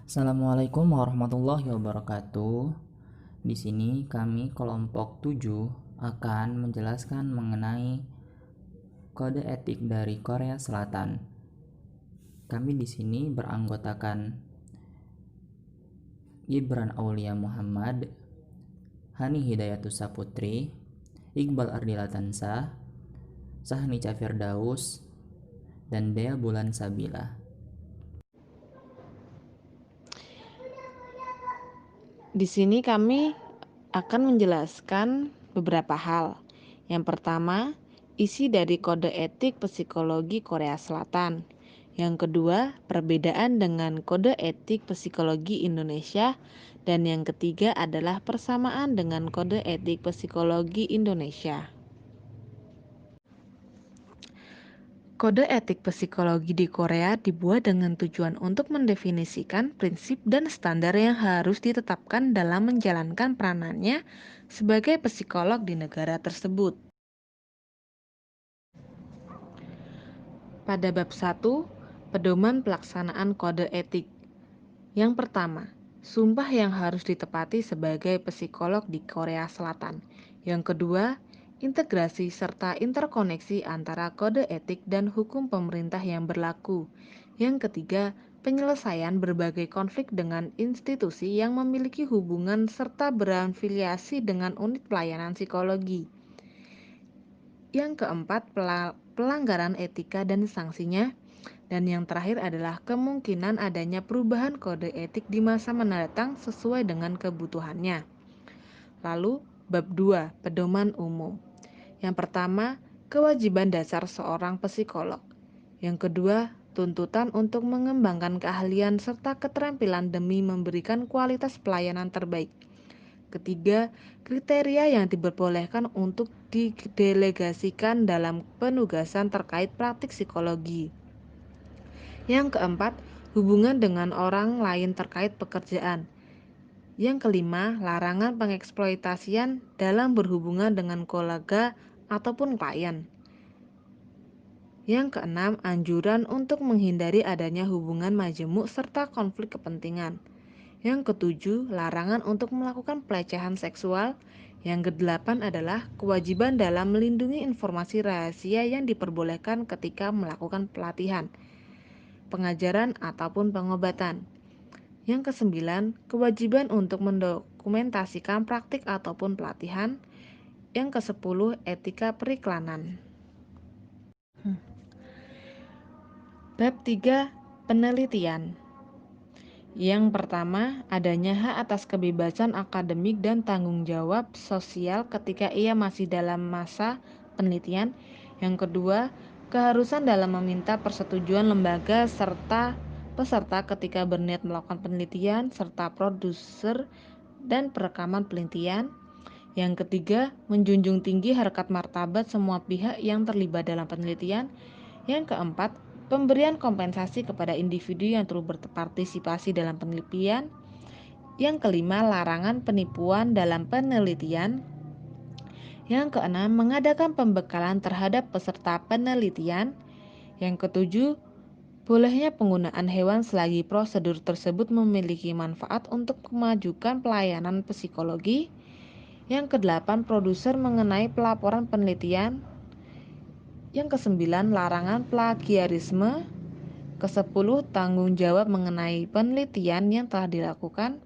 Assalamualaikum warahmatullahi wabarakatuh. Di sini kami kelompok 7 akan menjelaskan mengenai kode etik dari Korea Selatan. Kami di sini beranggotakan Gibran Aulia Muhammad, Hani Hidayatus Saputri, Iqbal Ardila Tansa, Sahnica Firdaus, dan Dea Bulan Sabila. Di sini kami akan menjelaskan beberapa hal. Yang pertama, isi dari kode etik psikologi Korea Selatan. Yang kedua, perbedaan dengan kode etik psikologi Indonesia. Dan yang ketiga adalah persamaan dengan kode etik psikologi Indonesia. Kode etik psikologi di Korea dibuat dengan tujuan untuk mendefinisikan prinsip dan standar yang harus ditetapkan dalam menjalankan peranannya sebagai psikolog di negara tersebut. Pada bab 1, pedoman pelaksanaan kode etik. Yang pertama, sumpah yang harus ditepati sebagai psikolog di Korea Selatan. Yang kedua, integrasi serta interkoneksi antara kode etik dan hukum pemerintah yang berlaku. Yang ketiga, penyelesaian berbagai konflik dengan institusi yang memiliki hubungan serta berafiliasi dengan unit pelayanan psikologi. Yang keempat, pelanggaran etika dan sanksinya. Dan yang terakhir adalah kemungkinan adanya perubahan kode etik di masa mendatang sesuai dengan kebutuhannya. Lalu, bab 2, pedoman umum. Yang pertama, kewajiban dasar seorang psikolog. Yang kedua, tuntutan untuk mengembangkan keahlian serta keterampilan demi memberikan kualitas pelayanan terbaik. Ketiga, kriteria yang diperbolehkan untuk didelegasikan dalam penugasan terkait praktik psikologi. Yang keempat, hubungan dengan orang lain terkait pekerjaan. Yang kelima, larangan pengeksploitasian dalam berhubungan dengan kolega ataupun klien. Yang keenam, anjuran untuk menghindari adanya hubungan majemuk serta konflik kepentingan. Yang ketujuh, larangan untuk melakukan pelecehan seksual. Yang kedelapan adalah kewajiban dalam melindungi informasi rahasia yang diperbolehkan ketika melakukan pelatihan, pengajaran, ataupun pengobatan. Yang kesembilan, kewajiban untuk mendokumentasikan praktik ataupun pelatihan. Yang kesepuluh, etika periklanan. Bab 3, penelitian. Yang pertama, adanya hak atas kebebasan akademik dan tanggung jawab sosial ketika ia masih dalam masa penelitian. Yang kedua, keharusan dalam meminta persetujuan lembaga serta peserta ketika berniat melakukan penelitian, serta produser dan perekaman penelitian. Yang ketiga, menjunjung tinggi harkat martabat semua pihak yang terlibat dalam penelitian. Yang keempat, pemberian kompensasi kepada individu yang turut berpartisipasi dalam penelitian. Yang kelima, larangan penipuan dalam penelitian. Yang keenam, mengadakan pembekalan terhadap peserta penelitian. Yang ketujuh, bolehnya penggunaan hewan selagi prosedur tersebut memiliki manfaat untuk memajukan pelayanan psikologi. Yang kedelapan, produser mengenai pelaporan penelitian. Yang kesembilan, larangan plagiarisme. Kesepuluh, tanggung jawab mengenai penelitian yang telah dilakukan.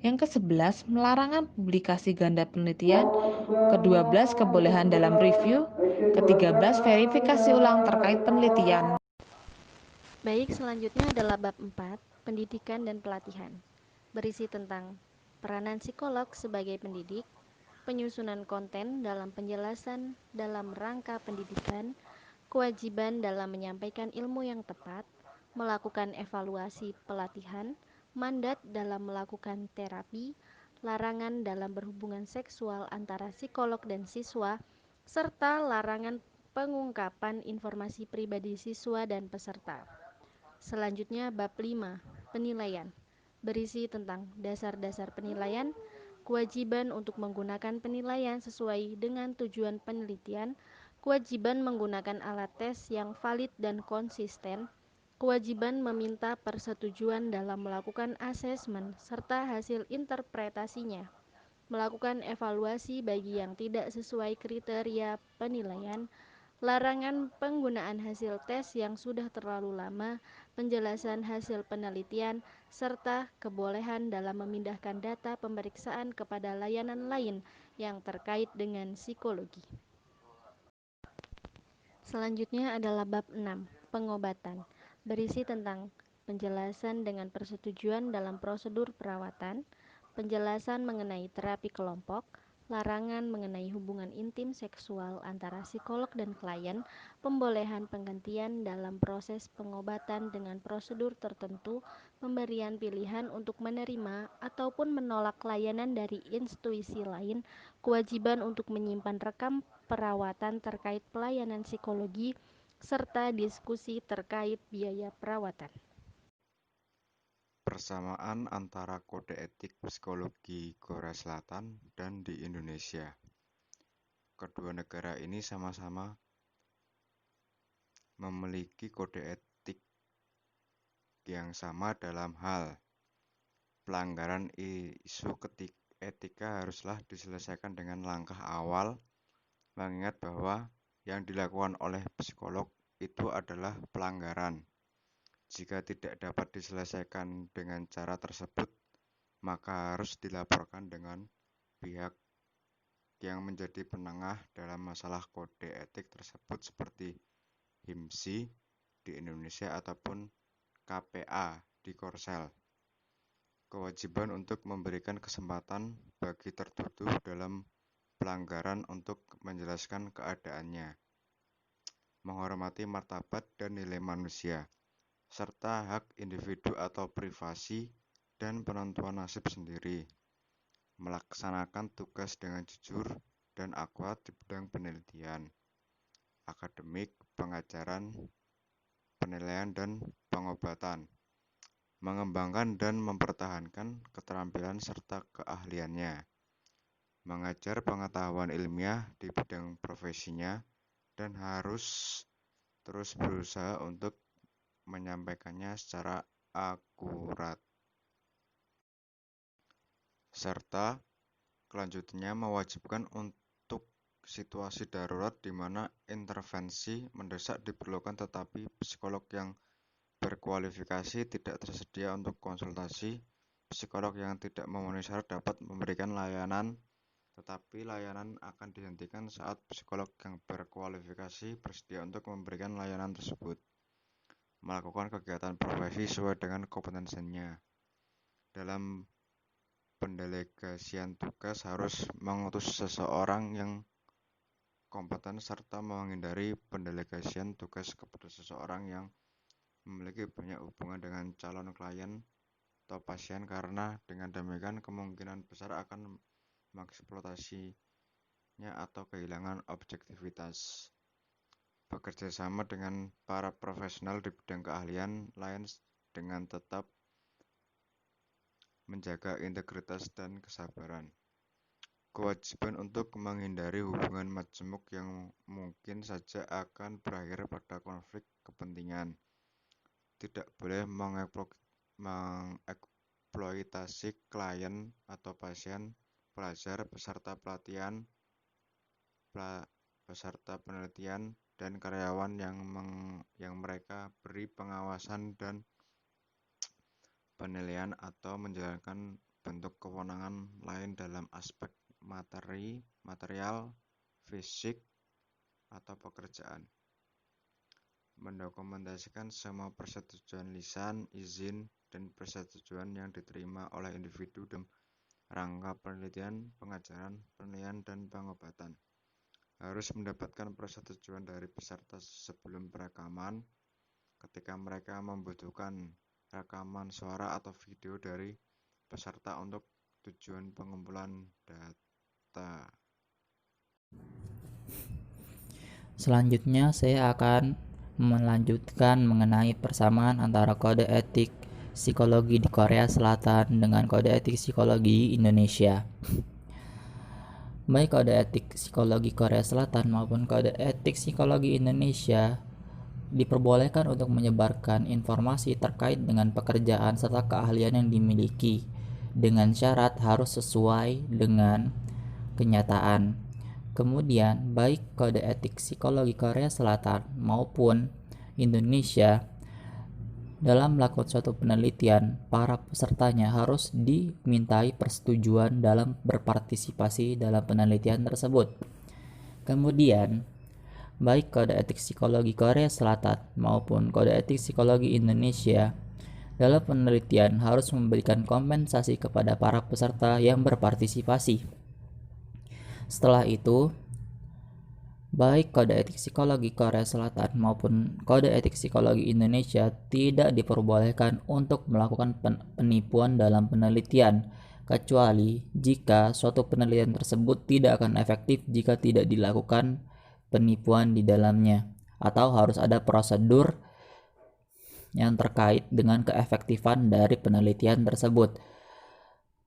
Yang ke-11, larangan publikasi ganda penelitian. Ke-12, kebolehan dalam review. Ke-13, verifikasi ulang terkait penelitian. Baik, selanjutnya adalah bab 4, pendidikan dan pelatihan. Berisi tentang peranan psikolog sebagai pendidik, penyusunan konten dalam penjelasan dalam rangka pendidikan, kewajiban dalam menyampaikan ilmu yang tepat, melakukan evaluasi pelatihan, mandat dalam melakukan terapi, larangan dalam berhubungan seksual antara psikolog dan siswa, serta larangan pengungkapan informasi pribadi siswa dan peserta. Selanjutnya bab 5, penilaian. Berisi tentang dasar-dasar penilaian, kewajiban untuk menggunakan penilaian sesuai dengan tujuan penelitian, kewajiban menggunakan alat tes yang valid dan konsisten, kewajiban meminta persetujuan dalam melakukan asesmen serta hasil interpretasinya, melakukan evaluasi bagi yang tidak sesuai kriteria penilaian, larangan penggunaan hasil tes yang sudah terlalu lama, penjelasan hasil penelitian, serta kebolehan dalam memindahkan data pemeriksaan kepada layanan lain yang terkait dengan psikologi. Selanjutnya adalah bab 6, pengobatan, berisi tentang penjelasan dengan persetujuan dalam prosedur perawatan, penjelasan mengenai terapi kelompok, larangan mengenai hubungan intim seksual antara psikolog dan klien, pembolehan penggantian dalam proses pengobatan dengan prosedur tertentu, pemberian pilihan untuk menerima ataupun menolak layanan dari institusi lain, kewajiban untuk menyimpan rekam perawatan terkait pelayanan psikologi, serta diskusi terkait biaya perawatan. Persamaan antara kode etik psikologi Korea Selatan dan di Indonesia. Kedua negara ini sama-sama memiliki kode etik yang sama dalam hal pelanggaran isu etika haruslah diselesaikan dengan langkah awal, mengingat bahwa yang dilakukan oleh psikolog itu adalah pelanggaran. Jika tidak dapat diselesaikan dengan cara tersebut, maka harus dilaporkan dengan pihak yang menjadi penengah dalam masalah kode etik tersebut seperti HIMSI di Indonesia ataupun KPA di Korsel. Kewajiban untuk memberikan kesempatan bagi tertuduh dalam pelanggaran untuk menjelaskan keadaannya, menghormati martabat dan nilai manusia, serta hak individu atau privasi dan penentuan nasib sendiri, melaksanakan tugas dengan jujur dan akurat di bidang penelitian, akademik, pengajaran, penilaian, dan pengobatan, mengembangkan dan mempertahankan keterampilan serta keahliannya, mengajar pengetahuan ilmiah di bidang profesinya, dan harus terus berusaha untuk menyampaikannya secara akurat, serta kelanjutannya mewajibkan untuk situasi darurat di mana intervensi mendesak diperlukan tetapi psikolog yang berkualifikasi tidak tersedia untuk konsultasi. Psikolog yang tidak memenuhi syarat dapat memberikan layanan, tetapi layanan akan dihentikan saat psikolog yang berkualifikasi bersedia untuk memberikan layanan tersebut. Melakukan kegiatan profesi sesuai dengan kompetensinya. Dalam pendelegasian tugas harus mengutus seseorang yang kompeten serta menghindari pendelegasian tugas kepada seseorang yang memiliki banyak hubungan dengan calon klien atau pasien, karena dengan demikian kemungkinan besar akan mengeksploitasinya atau kehilangan objektivitas. Bekerja sama dengan para profesional di bidang keahlian lain dengan tetap menjaga integritas dan kesabaran. Kewajiban untuk menghindari hubungan majemuk yang mungkin saja akan berakhir pada konflik kepentingan. Tidak boleh mengeksploitasi klien atau pasien, pelajar, peserta pelatihan, peserta penelitian, dan karyawan yang mereka beri pengawasan dan penilaian atau menjalankan bentuk kewenangan lain dalam aspek material, fisik, atau pekerjaan. Mendokumentasikan semua persetujuan lisan, izin, dan persetujuan yang diterima oleh individu dalam rangka penelitian, pengajaran, penilaian, dan pengobatan. Harus mendapatkan persetujuan dari peserta sebelum perekaman. Ketika mereka membutuhkan rekaman suara atau video dari peserta untuk tujuan pengumpulan data. Selanjutnya saya akan melanjutkan mengenai persamaan antara kode etik psikologi di Korea Selatan dengan kode etik psikologi Indonesia. Baik kode etik psikologi Korea Selatan maupun kode etik psikologi Indonesia diperbolehkan untuk menyebarkan informasi terkait dengan pekerjaan serta keahlian yang dimiliki, dengan syarat harus sesuai dengan kenyataan. Kemudian, baik kode etik psikologi Korea Selatan maupun Indonesia dalam melakukan suatu penelitian, para pesertanya harus dimintai persetujuan dalam berpartisipasi dalam penelitian tersebut. Kemudian, baik kode etik psikologi Korea Selatan maupun kode etik psikologi Indonesia dalam penelitian harus memberikan kompensasi kepada para peserta yang berpartisipasi. Setelah itu, baik kode etik psikologi Korea Selatan maupun kode etik psikologi Indonesia tidak diperbolehkan untuk melakukan penipuan dalam penelitian, kecuali jika suatu penelitian tersebut tidak akan efektif jika tidak dilakukan penipuan di dalamnya, atau harus ada prosedur yang terkait dengan keefektifan dari penelitian tersebut.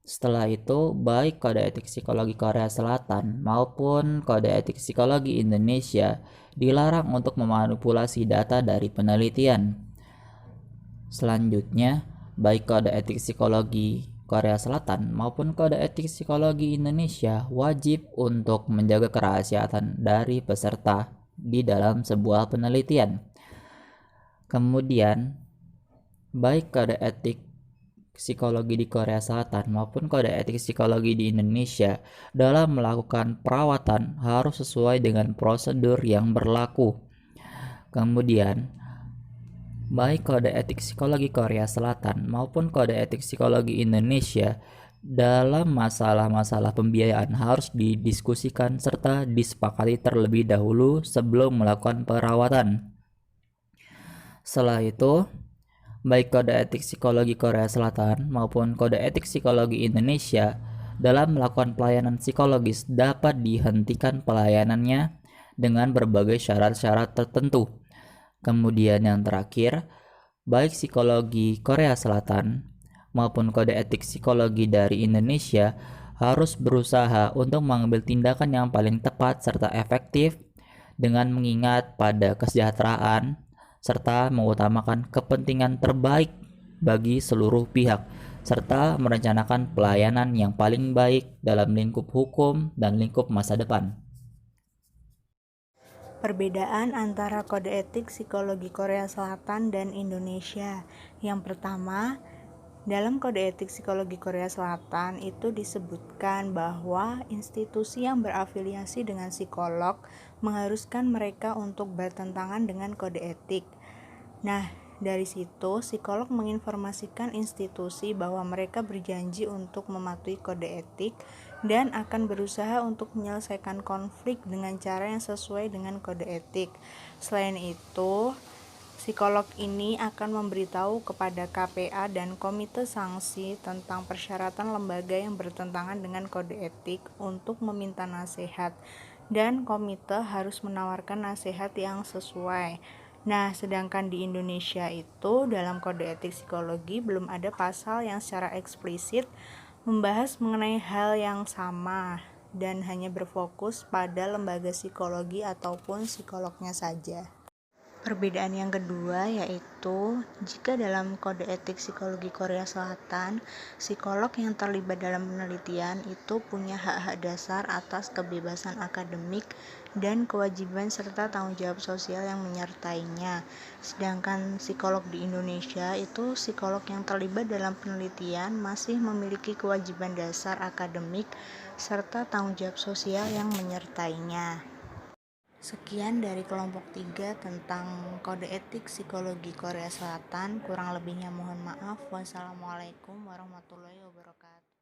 Setelah itu, baik kode etik psikologi Korea Selatan maupun kode etik psikologi Indonesia dilarang untuk memanipulasi data dari penelitian. Selanjutnya, baik kode etik psikologi Korea Selatan maupun kode etik psikologi Indonesia wajib untuk menjaga kerahasiaan dari peserta di dalam sebuah penelitian. Kemudian, baik kode etik psikologi di Korea Selatan maupun kode etik psikologi di Indonesia dalam melakukan perawatan harus sesuai dengan prosedur yang berlaku. Kemudian, baik kode etik psikologi Korea Selatan maupun kode etik psikologi Indonesia dalam masalah-masalah pembiayaan harus didiskusikan serta disepakati terlebih dahulu sebelum melakukan perawatan. Setelah itu, baik kode etik psikologi Korea Selatan maupun kode etik psikologi Indonesia dalam melakukan pelayanan psikologis dapat dihentikan pelayanannya dengan berbagai syarat-syarat tertentu. Kemudian yang terakhir, baik psikologi Korea Selatan maupun kode etik psikologi dari Indonesia harus berusaha untuk mengambil tindakan yang paling tepat serta efektif dengan mengingat pada kesejahteraan serta mengutamakan kepentingan terbaik bagi seluruh pihak, serta merencanakan pelayanan yang paling baik dalam lingkup hukum dan lingkup masa depan. Perbedaan antara kode etik psikologi Korea Selatan dan Indonesia. Yang pertama, dalam kode etik psikologi Korea Selatan itu disebutkan bahwa institusi yang berafiliasi dengan psikolog mengharuskan mereka untuk bertentangan dengan kode etik. Nah, dari situ psikolog menginformasikan institusi bahwa mereka berjanji untuk mematuhi kode etik dan akan berusaha untuk menyelesaikan konflik dengan cara yang sesuai dengan kode etik. Selain itu, psikolog ini akan memberitahu kepada KPA dan komite sanksi tentang persyaratan lembaga yang bertentangan dengan kode etik untuk meminta nasihat, dan komite harus menawarkan nasihat yang sesuai. Nah, sedangkan di Indonesia itu dalam kode etik psikologi belum ada pasal yang secara eksplisit membahas mengenai hal yang sama dan hanya berfokus pada lembaga psikologi ataupun psikolognya saja. Perbedaan yang kedua yaitu jika dalam kode etik psikologi Korea Selatan, psikolog yang terlibat dalam penelitian itu punya hak-hak dasar atas kebebasan akademik dan kewajiban serta tanggung jawab sosial yang menyertainya. Sedangkan psikolog di Indonesia itu psikolog yang terlibat dalam penelitian masih memiliki kewajiban dasar akademik serta tanggung jawab sosial yang menyertainya. Sekian dari kelompok 3 tentang kode etik psikologi Korea Selatan. Kurang lebihnya mohon maaf. Wassalamualaikum warahmatullahi wabarakatuh.